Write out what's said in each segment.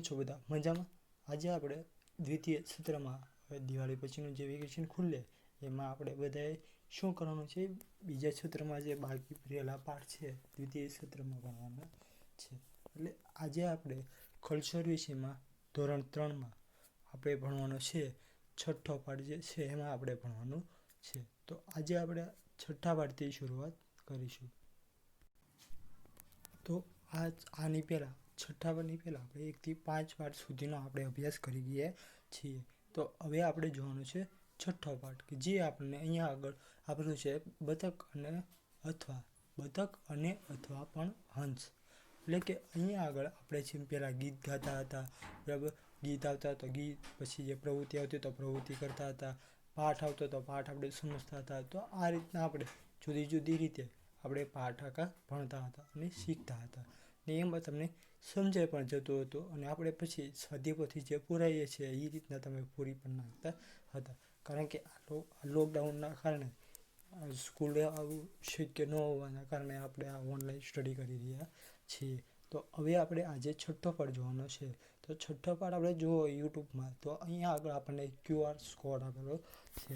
છો બધા મજામાં? આજે આપણે દ્વિતીય સત્રમાં હવે દિવાળી પછીનું જે વેકેશન ખુલે એમાં આપણે બધાએ શું કરવાનું છે, બીજા સત્રમાં જે બાકી રહેલા પાઠ છે દ્વિતીય સત્રમાં ભણવાના છે. એટલે આજે આપણે કલ્ચર વિષયમાં ધોરણ 3માં આપણે ભણવાનો છે છઠ્ઠો પાઠ જે છે એમાં આપણે ભણવાનું છે. તો આજે આપણે છઠ્ઠા પાઠથી શરૂઆત કરીશું. તો આની પહેલાં છઠ્ઠા પાઠની પહેલાં આપણે 1 થી 5 પાઠ સુધીનો આપણે અભ્યાસ કરી ગયા છીએ. તો હવે આપણે જોવાનું છે છઠ્ઠો પાઠ કે જે આપણને અહીંયા આગળ આપેલું છે બતક અને અથવા પણ હંસ. એટલે કે અહીંયા આગળ આપણે જેમ પહેલાં ગીત ગાતા હતા, બરાબર, ગીત આવતા તો ગીત, પછી જે પ્રવૃત્તિ આવતી તો પ્રવૃત્તિ કરતા હતા, પાઠ આવતો તો પાઠ આપણે સમજતા હતા. તો આ રીતના આપણે જુદી જુદી રીતે આપણે પાઠ આખા ભણતા હતા અને શીખતા હતા ને એમાં તમને સમજાય પણ જતું હતું અને આપણે પછી સ્વાધ્યાયપોથી જે પુરાઈએ છીએ એ રીતના તમે પૂરી પણ નાખતા હતા. કારણ કે આ લોકડાઉનના કારણે સ્કૂલે આવું શક્ય ન હોવાના કારણે આપણે આ ઓનલાઈન સ્ટડી કરી રહ્યા છીએ. તો હવે આપણે આજે છઠ્ઠો પાઠ જોવાનો છે. તો છઠ્ઠો પાઠ આપણે જુઓ યુટ્યુબમાં તો અહીંયા આગળ આપણને QR કોડ આપેલો છે.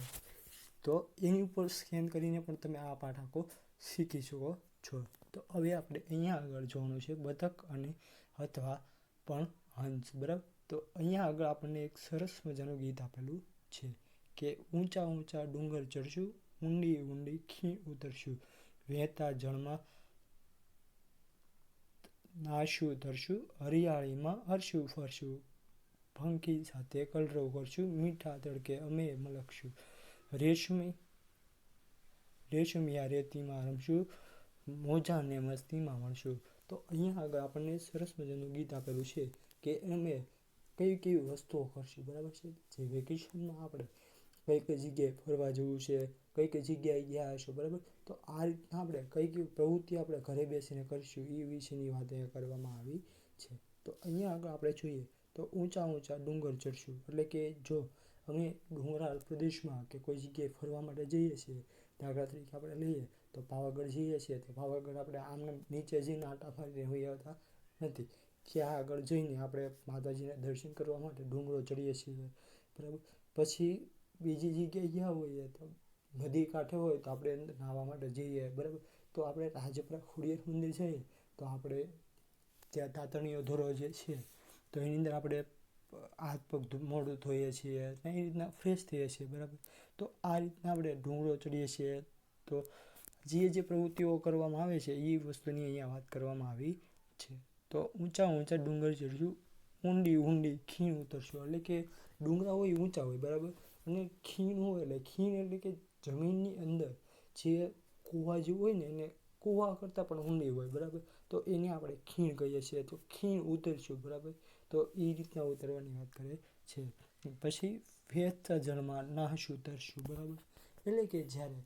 તો એની ઉપર સ્કેન કરીને પણ તમે આ પાઠ આખો શીખી શકો છો. તો હવે આપણે અહીંયા આગળ જોવાનું છે બતક અને અથવા પણ હંસ, બરાબર. તો અહીંયા આગળ આપણને એક સરસ મજાનું ગીત આપેલું છે કે ઊંચા ઊંચા ડુંગર ચડશું, ઊંડી ઊંડી ખીણ ઉતરશું, વહેતા જળમાં નાશું ધરશું, હરિયાળીમાં હરશું ફરશું, પંખી સાથે કલરવ કરશું, મીઠા તડકે અમે મલકશું, રેશમિયા રેતીમાં રમશું, મોજાને મસ્તીમાં મળશું. તો અહીંયા આગળ આપણને સરસ મજાનું ગીત આપેલું છે કે અમે કઈ કઈ વસ્તુઓ કરશું, બરાબર છે. જે વેકેશનમાં આપણે કઈ કઈ જગ્યાએ ફરવા જવું છે, કઈ કઈ જગ્યાએ ગયા હશો, બરાબર. તો આ રીતના આપણે કઈ કઈ પ્રવૃત્તિ આપણે ઘરે બેસીને કરીશું એ વિશેની વાત અહીંયા કરવામાં આવી છે. તો અહીંયા આગળ આપણે જોઈએ તો ઊંચા ઊંચા ડુંગર ચડશું એટલે કે જો અમે ડુંગરાળ પ્રદેશમાં કે કોઈ જગ્યાએ ફરવા માટે જઈએ છીએ, દાખલા તરીકે આપણે લઈએ તો પાવાગઢ જઈએ છીએ તો પાવાગઢ આપણે આમને નીચે જઈને આંટા ફરીને હોઈ આવતા નથી. ત્યાં આગળ જઈને આપણે માતાજીના દર્શન કરવા માટે ડુંગરો ચડીએ છીએ, બરાબર. પછી બીજી જગ્યાએ ગયા હોઈએ તો નદી કાંઠે હોય તો આપણે અંદર નાહવા માટે જઈએ, બરાબર. તો આપણે રાજપરા ખોડિયાર મંદિર જઈએ તો આપણે ત્યાં તાતણીઓ ધોરો જે છે તો એની અંદર આપણે હાથ પગ મોઢું ધોઈએ છીએ અને એ રીતના ફ્રેશ થઈએ છીએ, બરાબર. તો આ રીતના આપણે ડુંગરો ચડીએ છીએ. તો જે પ્રવૃત્તિઓ કરવામાં આવે છે એ વસ્તુની અહીંયા વાત કરવામાં આવી છે. તો ઊંચા ઊંચા ડુંગર ચડશું, ઊંડી ઊંડી ખીણ ઉતરશું. એટલે કે ડુંગરા હોય ઊંચા હોય, બરાબર, અને ખીણ હોય એટલે ખીણ એટલે કે જમીનની અંદર જે કૂવા જેવું હોય ને એને કૂવા કરતાં પણ ઊંડી હોય, બરાબર. તો એને આપણે ખીણ કહીએ છીએ. તો ખીણ ઉતરશું, બરાબર. તો એ રીતના ઉતરવાની વાત કરે છે. પછી વહેતા જળમાં નાહશું તરશું, બરાબર. એટલે કે જ્યારે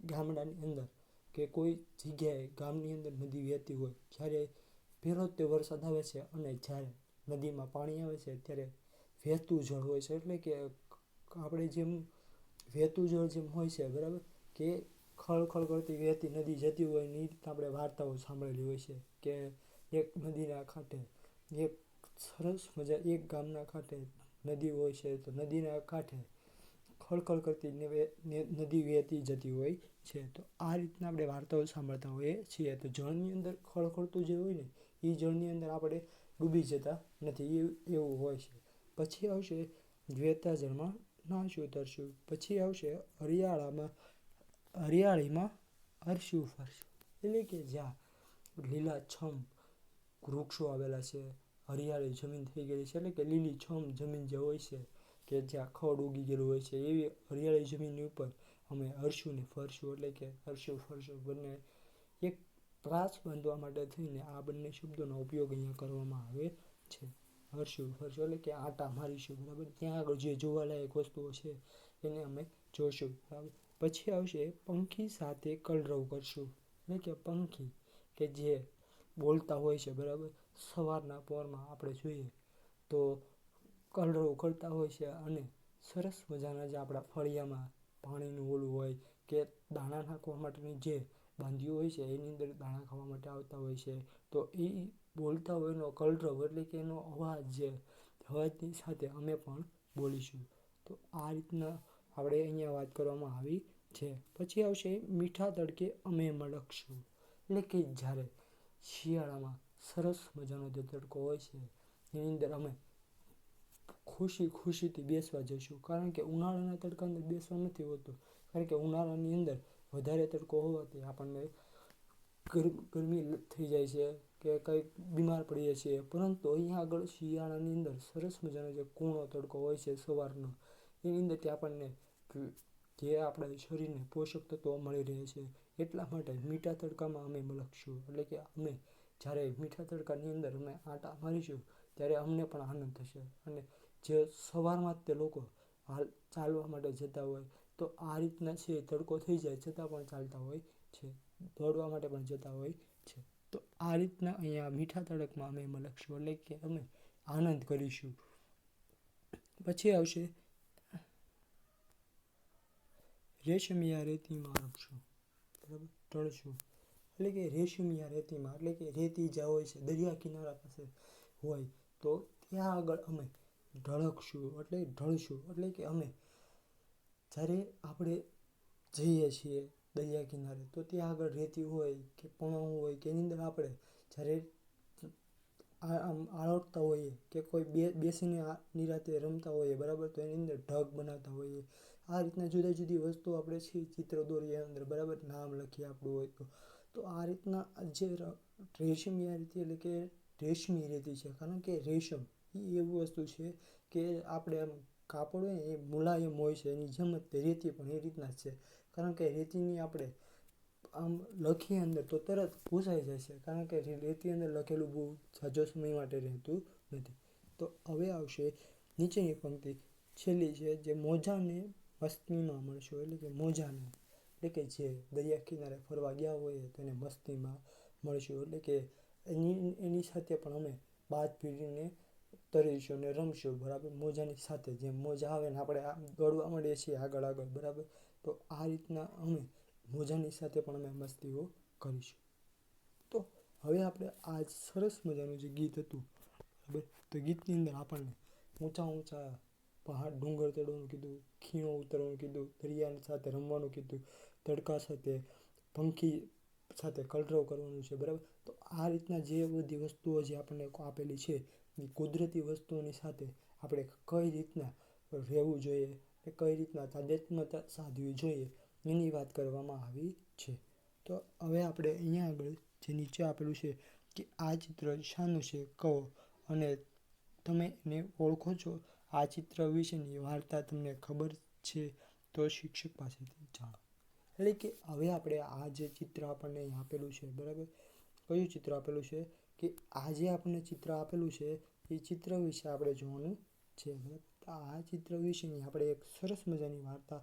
ગામડાની અંદર કે કોઈ જગ્યાએ ગામની અંદર નદી વહેતી હોય, જ્યારે પહેલો તે વરસાદ આવે છે અને જ્યારે નદીમાં પાણી આવે છે ત્યારે વહેતું જળ હોય છે. એટલે કે આપણે જેમ વહેતું જળ જેમ હોય છે, બરાબર, કે ખળખળ કરતી વહેતી નદી જતી હોય ને એ રીતના આપણે વાર્તાઓ સાંભળેલી હોય છે કે એક નદીના કાંઠે એક સરસ મજા એક ગામના કાંઠે નદી હોય છે તો નદીના કાંઠે ખળખળ કરતી નદી વહેતી જતી હોય છે. તો આ રીતના આપણે વાર્તાઓ સાંભળતા હોઈએ છીએ. તો જળની અંદર ખળખળતું જે હોય ને એ જળની અંદર આપણે ડૂબી જતા નથી, એવું હોય છે. પછી આવશે વહેતા જળમાં નાહશું તરશું. પછી આવશે હરિયાળીમાં હરશું ફરશું. એટલે કે જ્યાં લીલાછમ વૃક્ષો આવેલા છે, હરિયાળી જમીન થઈ ગયેલી છે, એટલે કે લીલીછમ જમીન જે હોય છે કે જ્યાં ખડ ઉગી ગયેલું હોય છે એવી હરિયાળી જમીનની ઉપર અમે હરશું ને ફરશું. એટલે કે હરશું ફરશું બંને એક પ્રાસ બાંધવા માટે થઈને આ બંને શબ્દોનો ઉપયોગ અહીંયા કરવામાં આવે છે. હરશું ફરશું એટલે કે આંટા મારીશું, બરાબર. ત્યાં આગળ જે જોવાલાયક વસ્તુઓ છે એને અમે જોશું, બરાબર. પછી આવશે પંખી સાથે કલરવ કરશું. એટલે કે પંખી કે જે બોલતા હોય છે, બરાબર. સવારના પહોરમાં આપણે જોઈએ તો કલરવ કરતા હોય છે અને સરસ મજાના જે આપણા ફળિયામાં પાણીનું ઓલું હોય કે દાણા નાખવા માટેની જે બાંધીઓ હોય છે એની અંદર દાણા ખાવા માટે આવતા હોય છે. તો એ બોલતા હોય એનો કલરવ એટલે કે એનો અવાજ જે અવાજની સાથે અમે પણ બોલીશું. તો આ રીતના આપણે અહીંયા વાત કરવામાં આવી છે. પછી આવશે મીઠા તડકે અમે મલકશું, એટલે કે જ્યારે શિયાળામાં સરસ મજાનો જે તડકો હોય છે એની અંદર અમે ખુશીથી બેસવા જઈશું. કારણ કે ઉનાળાના તડકા અંદર બેસવા નથી હોતું, કારણ કે ઉનાળાની અંદર વધારે તડકો હોવાથી આપણને ગરમી થઈ જાય છે કે કંઈક બીમાર પડીએ છીએ. પરંતુ અહીંયા આગળ શિયાળાની અંદર સરસ મજાનો જે કૂણો તડકો હોય છે સવારનો, એની અંદરથી આપણને જે આપણા શરીરને પોષક તત્વો મળી રહે છે. એટલા માટે મીઠા તડકામાં અમે મલકશું, એટલે કે અમે જ્યારે મીઠા તડકાની અંદર અમે આંટા મારીશું ત્યારે અમને પણ આનંદ થશે. અને જે સવારમાં જ તે લોકો ચાલવા માટે જતા હોય તો આ રીતના છે તડકો થઈ જાય છતાં પણ ચાલતા હોય છે, દોડવા માટે પણ જતા હોય છે. તો આ રીતના અહીંયા મીઠા તડકમાં અમે મલકશું, એટલે કે અમે આનંદ કરીશું. પછી આવશે રેશમિયા રેતીમાં રમશું, બરાબર, ઢળશું, એટલે કે રેશમિયા રેતીમાં એટલે કે રેતી જ્યાં હોય છે દરિયા કિનારા પાસે હોય તો ત્યાં આગળ અમે ઢળશું એટલે કે અમે જ્યારે આપણે જઈએ છીએ દરિયા કિનારે તો ત્યાં આગળ રેતી હોય કે પણો હોય કે એની અંદર આપણે જ્યારે આમ આળોટતા હોઈએ કે કોઈ બેસીને નિરાતે રમતા હોઈએ, બરાબર, તો એની અંદર ઢગ બનાવતા હોઈએ. આ રીતના જુદી જુદી વસ્તુઓ આપણે ચિત્ર દોરીએ અંદર, બરાબર, નામ લખીએ આપણું હોય તો આ રીતના જે રેશમિયા રેતી એટલે કે રેશમી રેતી છે. કારણ કે રેશમ એ એવું વસ્તુ છે કે આપણે આમ કાપડ હોય ને એ મુલાયમ હોય છે, એની જેમ જ રેતી પણ એ રીતના જ છે. કારણ કે રેતીની આપણે આમ લખીએ અંદર તો તરત ભૂસાઈ જાય છે, કારણ કે રેતી અંદર લખેલું બહુ ઝાઝો સમય માટે રહેતું નથી. તો હવે આવશે નીચેની પંક્તિ, છેલ્લી છે, જે મોજાને મસ્તીમાં મળશો, એટલે કે મોજાને એટલે કે જે દરિયા કિનારે ફરવા ગયા હોય તેને મસ્તીમાં મળશું, એટલે કે એની સાથે પણ અમે બાદ ભીડીને તરીશું અને રમશું, બરાબર, મોજાની સાથે. જેમ મોજા આવે ને આપણે દોડવા માંડીએ છીએ આગળ, બરાબર, તો આ રીતના અમે મોજાની સાથે પણ અમે મસ્તીઓ કરીશું. તો હવે આપણે આ સરસ મજાનું જે ગીત હતું, બરાબર, તો ગીતની અંદર આપણને ઊંચા પહાડ ડુંગર ચડવાનું કીધું, ખીણો ઉતરવાનું કીધું, દરિયા સાથે રમવાનું કીધું, તડકા સાથે પંખી સાથે કલરવ કરવાનું છે, બરાબર. તો આ રીતના જે બધી વસ્તુઓ જે આપણને આપેલી છે એ કુદરતી વસ્તુઓની સાથે આપણે કઈ રીતના રહેવું જોઈએ, કઈ રીતના તાદાત્મ્યતા સાધવી જોઈએ એની વાત કરવામાં આવી છે. તો હવે આપણે અહીંયા આગળ જે નીચે આપેલું છે કે આ ચિત્ર શાનું છે કહો અને તમે એને ઓળખો છો, આ ચિત્ર વિશેની વાર્તા તમને ખબર છે તો શિક્ષક પાસેથી જાણો. એટલે કે હવે આપણે આ જે ચિત્ર આપણને અહીં આપેલું છે, બરાબર, કયું ચિત્ર આપેલું છે કે આ જે આપણને ચિત્ર આપેલું છે એ ચિત્ર વિશે આપણે જોવાનું છે, બરાબર. તો આ ચિત્ર વિશેની આપણે એક સરસ મજાની વાર્તા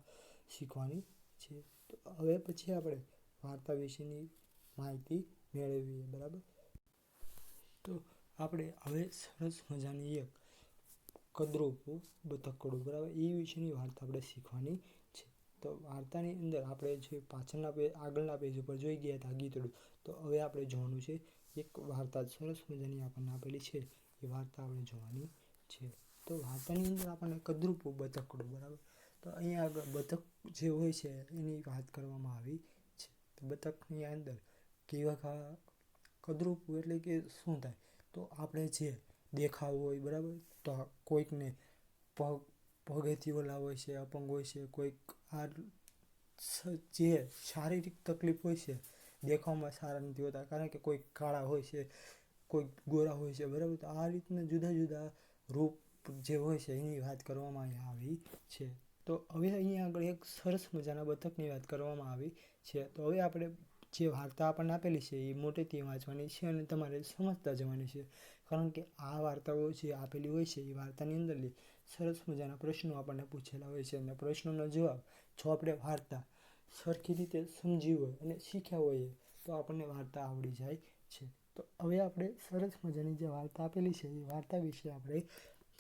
શીખવાની છે. તો હવે પછી આપણે વાર્તા વિશેની માહિતી મેળવીએ, બરાબર. તો આપણે હવે સરસ મજાની એક કદરૂપું બતકડું, બરાબર, એ વિશેની વાર્તા આપણે શીખવાની છે. તો વાર્તાની અંદર આપણે જે આગળના પેજ ઉપર જોઈ ગયા હતા ગીતડું, તો હવે આપણે જોવાનું છે એક વાર્તા સરસ મજાની આપણને આપેલી છે એ વાર્તા આપણે જોવાની છે. તો વાર્તાની અંદર આપણને કદરૂપું બતકડું, બરાબર, તો અહીંયા આગળ બતક જે હોય છે એની વાત કરવામાં આવી છે. તો બતકની અંદર કેવા કદરૂપું એટલે કે શું થાય, તો આપણે જે દેખાવ હોય, બરાબર, તો કોઈકને પગેથી ઓલા હોય છે, અપંગ હોય છે, કોઈક આ જે શારીરિક તકલીફ હોય છે, દેખાવમાં સારા નથી હોતા, કારણ કે કોઈ કાળા હોય છે, કોઈ ગોરા હોય છે, બરાબર. તો આ રીતના જુદા જુદા રૂપ જે હોય છે એની વાત કરવામાં આવી છે. તો હવે અહીંયા આગળ એક સરસ મજાના બતકની વાત કરવામાં આવી છે. તો હવે આપણે જે વાર્તા આપણને આપેલી છે એ મોટેથી વાંચવાની છે અને તમારે સમજતા જવાની છે, કારણ કે આ વાર્તાઓ જે આપેલી હોય છે એ વાર્તાની અંદરથી સરસ મજાના પ્રશ્નો આપણને પૂછેલા હોય છે અને પ્રશ્નોનો જવાબ જો આપણે વાર્તા સરખી રીતે સમજી હોય અને શીખ્યા હોઈએ તો આપણને વાર્તા આવડી જાય છે. તો હવે આપણે સરસ મજાની જે વાર્તા આપેલી છે એ વાર્તા વિશે આપણે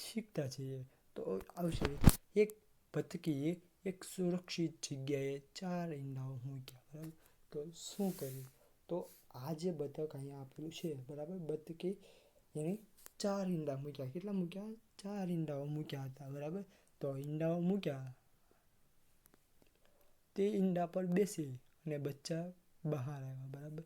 શીખતા જઈએ. તો આવશે, એક બતકીએ એક સુરક્ષિત જગ્યાએ 4 ઈંડાઓ મૂક્યા, બરાબર. તો શું કર્યું, તો આ જે બતક અહીંયા આપેલું છે બરાબર, બતકે એને 4 ઈંડા મૂક્યા. કેટલા મૂક્યા? 4 ઈંડાઓ મૂક્યા હતા બરાબર. તો ઈંડાઓ મૂક્યા, તે ઈંડા પર બેસી અને બચ્ચા બહાર આવ્યા બરાબર.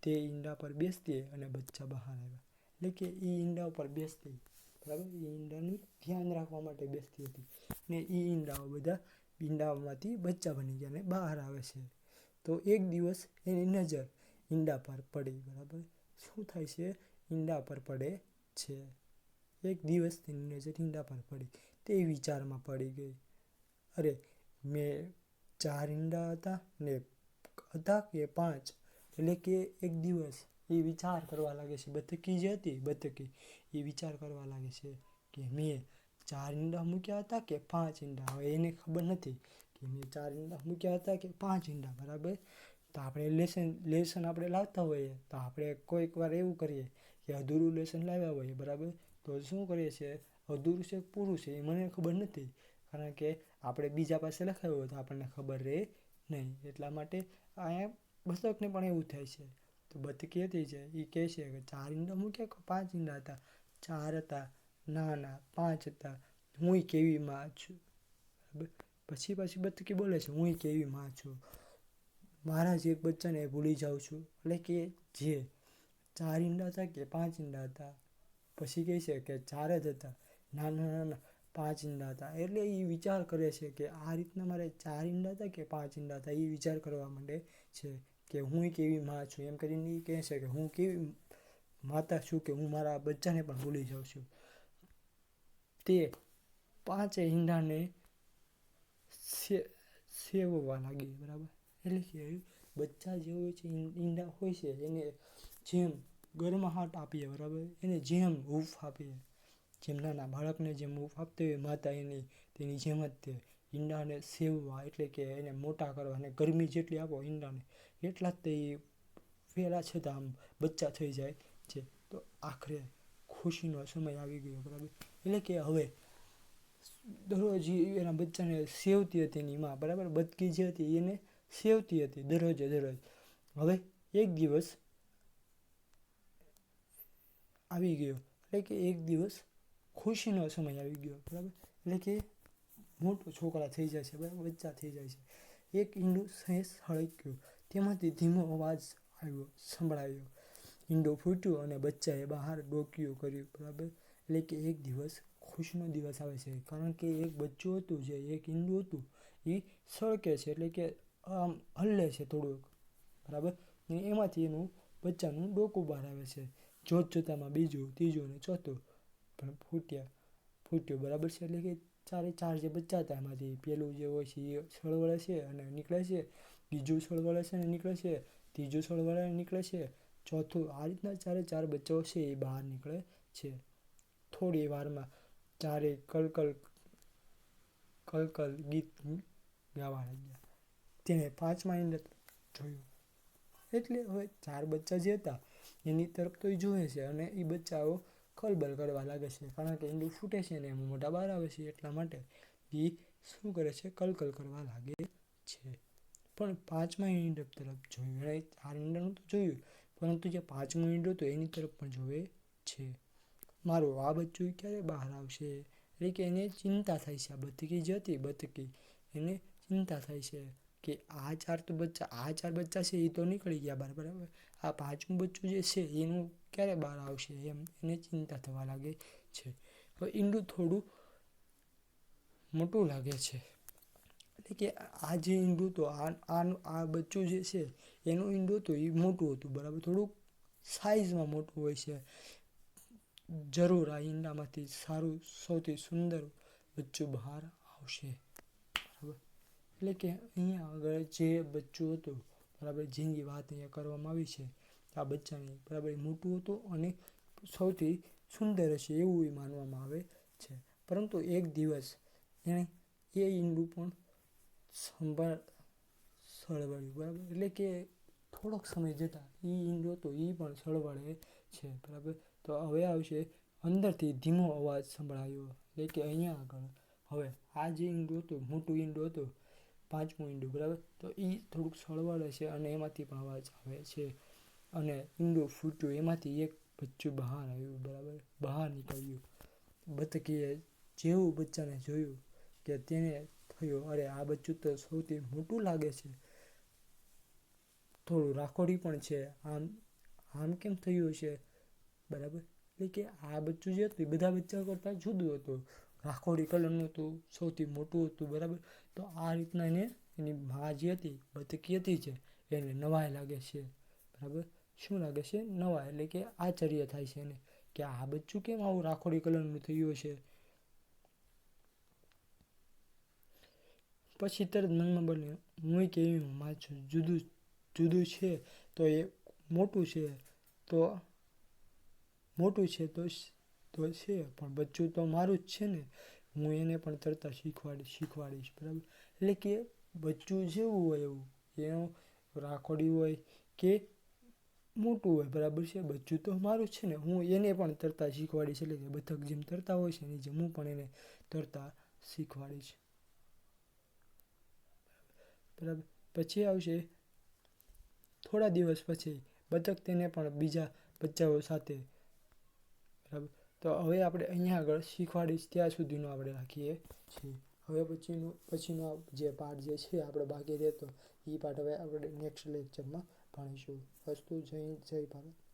તે ઈંડા પર બેસતી અને બચ્ચા બહાર આવ્યા. એટલે કે એ ઈંડા ઉપર બેસતી બરાબર, એ ઈંડાનું ધ્યાન રાખવા માટે બેસતી હતી ને એ ઈંડાઓ બધા ઈંડાઓમાંથી બચ્ચા બની ગયા અને બહાર આવે છે. તો એક દિવસ એની નજર ઈંડા પર પડી બરાબર. શું થાય છે? ઈંડા પર પડે છે. એક દિવસ તેની નજર ઈંડા પર પડી. તે વિચારમાં પડી ગઈ, અરે મેં 4 ઈંડા હતા કે 5? એટલે કે એક દિવસ એ વિચાર કરવા લાગે છે, બતકી જે હતી બતકી એ વિચાર કરવા લાગે છે કે મેં 4 ઈંડા મૂક્યા હતા કે 5 ઈંડા. હવે એને ખબર નથી કે મેં 4 ઈંડા મૂક્યા હતા કે 5 ઈંડા બરાબર. તો આપણે લેસન આપણે લાવતા હોઈએ તો આપણે કોઈક વાર એવું કરીએ કે અધૂરું લેસન લાવ્યા હોઈએ બરાબર, તો શું કરીએ છીએ, અધૂરું છે પૂરું છે એ મને ખબર નથી, કારણ કે આપણે બીજા પાસે લખાવ્યું હોય તો આપણને ખબર રહે નહીં. એટલા માટે અહીંયા બતકને પણ એવું થાય છે. તો બતકી હતી છે એ કહે છે કે 4 ઈંડા મૂક્યા કે 5 ઈંડા હતા? 4 હતા. ના 5 હતા. હું કેવી માં છું બરાબર. પછી બતકી બોલે છે, હું કેવી માં છું, મારા જે બચ્ચાને ભૂલી જાઉં છું. એટલે કે જે 4 ઈંડા હતા કે 5 ઈંડા હતા? પછી કહે છે કે 4 જ હતા. ના 5 ઈંડા હતા. એટલે એ વિચાર કરે છે કે આ રીતના મારે 4 ઈંડા હતા કે 5 ઈંડા હતા, એ વિચાર કરવા માંડે છે કે હું કેવી માં છું. એમ કરીને એ કહે છે કે હું કેવી માતા છું કે હું મારા બચ્ચાને પણ ભૂલી જાઉં છું. તે 5 ઈંડાને સેવવા લાગી બરાબર. એટલે કે બચ્ચા જે હોય છે ઈંડા હોય છે એને જેમ ગરમાહટ આપીએ બરાબર, એને જેમ હૂંફ આપીએ, જેમ નાના બાળકને જેમ હૂંફ આપતી હોય માતા તેની જેમ જ તે ઈંડાને સેવવા એટલે કે એને મોટા કરવા અને ગરમી જેટલી આપો ઈંડાને એટલા જ તે ફેલા છતાં આમ બચ્ચા થઈ જાય છે. તો આખરે ખુશીનો સમય આવી ગયો બરાબર. એટલે કે હવે દરરોજ એના બચ્ચાને સેવતી હતી એની માં બરાબર, બતકી જે હતી એને સેવતી હતી દરરોજ. હવે એક દિવસ આવી ગયો, એટલે કે એક દિવસ ખુશીનો સમય આવી ગયો બરાબર. એટલે કે મોટો છોકરા થઈ જાય છે બરાબર, બચ્ચા થઈ જાય છે. એક ઈંડું સહેજ સળગ્યું, તેમાંથી ધીમો અવાજ સંભળાયો. ઈંડું ફૂટ્યું અને બચ્ચાએ બહાર ડોકિયું કર્યું બરાબર. એટલે કે એક દિવસ ખુશીનો દિવસ આવે છે, કારણ કે એક બચ્ચું હતું, જે એક ઈંડું હતું એ સળગે છે, એટલે કે આમ હલે છે થોડુંક બરાબર. અને એમાંથી એનું બચ્ચાનું ડોકું બહાર આવે છે. જોતામાં બીજું, ત્રીજું ને ચોથું પણ ફૂટ્યું બરાબર છે. એટલે કે 4 જે બચ્ચા હતા એમાંથી પેલું જે હોય છે એ સળવળે છે અને નીકળે છે, બીજું સળવળે છે અને નીકળે છે, ત્રીજું સળવળે અને નીકળે છે, ચોથું. આ રીતના 4 બચ્ચાઓ છે એ બહાર નીકળે છે. થોડી વારમાં ચારેય કલકલ ગીત ગાવા લાગ્યા. તેણે 5મા ઈંડા જોયું. એટલે હવે 4 બચ્ચા જે હતા એની તરફ તો એ જોવે છે અને એ બચ્ચાઓ કલબલ કરવા લાગે છે, કારણ કે ઈંડું ફૂટે છે ને એમાં મોટા બહાર આવે છે એટલા માટે એ શું કરે છે, કલકલ કરવા લાગે છે. પણ 5મા ઈંડા તરફ જોયું. એણે 4 ઈંડાનું તો જોયું, પરંતુ જે 5મું ઈંડું હતું એની તરફ પણ જોવે છે. મારું આ બચ્ચું ક્યારે બહાર આવશે? એટલે કે એને ચિંતા થાય છે. આ બતકી જે હતી બતકી, એને ચિંતા થાય છે કે આ 4 બચ્ચા છે એ તો નીકળી ગયા બહાર બરાબર, આ 5મું બચ્ચું જે છે એનું ક્યારે બહાર આવશે એમ એને ચિંતા થવા લાગે છે. હવે ઈંડું થોડું મોટું લાગે છે. એટલે કે આ જે ઈંડું હતું આ બચ્ચું જે છે એનું ઈંડું હતું એ મોટું હતું બરાબર, થોડુંક સાઈઝમાં મોટું હોય છે. જરૂર આ ઈંડામાંથી સારું સૌથી સુંદર બચ્ચું બહાર આવશે બરાબર. એટલે કે અહીંયા આગળ જે બચ્ચું હતું બરાબર, જેની વાત અહીંયા કરવામાં આવી છે આ બચ્ચાની બરાબર, એ મોટું હતું અને સૌથી સુંદર હશે એવું એ માનવામાં આવે છે. પરંતુ એક દિવસ એણે એ ઈંડું પણ સળવળ્યું બરાબર. એટલે કે થોડોક સમય જતાં એ ઈંડું હતું એ પણ સળવળે છે બરાબર. તો હવે આવશે અંદરથી ધીમો અવાજ સંભળાયો. એટલે કે અહીંયા આગળ હવે આ જે ઈંડું હતું, મોટું ઈંડું હતું 5મું ઈંડું બરાબર, તો એ થોડુંક સળવળે છે અને એમાંથી પણ અવાજ આવે છે. અને ઈંડું ફૂટ્યું, એમાંથી એક બચ્ચું બહાર આવ્યું, બરાબર, બહાર નીકળ્યું. બતકીએ જેવું બચ્ચાને જોયું કે તેને થયું, અરે આ બચ્ચું તો સૌથી મોટું લાગે છે, થોડું રાખોડી પણ છે, આમ કેમ થયું હશે, બરાબર. એટલે કે આ બચ્ચું જે હતું એ બધા બચ્ચા કરતાં જુદું હતું, રાખોડી કલરનું હતું, સૌથી મોટું હતું, બરાબર. તો આ રીતના એને એની મા જે હતી, બતકી હતી જે, એને નવાઈ લાગે છે, બરાબર. શું લાગે છે? નવાઈ, એટલે કે આશ્ચર્ય થાય છે એને કે આ બચ્ચું કેમ આવું રાખોડી કલરનું થયું હશે. પછી તરત મનમાં બોલે, હું કેવી માં છું, જુદું છે તો એ મોટું છે તો છે, પણ બચ્ચું તો મારું જ છે ને, હું એને પણ તરતા શીખવાડીશ, બરાબર. એટલે કે બચ્ચું જેવું હોય એવું, એનું રાખોડી હોય કે મોટું હોય, બરાબર છે, બચ્ચું તો મારું જ છે ને, હું એને પણ તરતા શીખવાડીશ. એટલે કે બતક જેમ તરતા હોય છે એની જેમ હું પણ એને તરતા શીખવાડીશ, બરાબર. પછી આવશે થોડા દિવસ પછી બતક તેને પણ બીજા બચ્ચાઓ સાથે, બરાબર. તો હવે આપણે અહીંયા આગળ શીખવાડીશ ત્યાં સુધીનું આપણે રાખીએ છીએ. હવે પછીનો જે પાઠ જે છે આપણે બાકી રહેતો, એ પાઠ હવે આપણે નેક્સ્ટ લેક્ચરમાં ભણીશું. અસ્તુ. જય હિન્દ, જય ભારત.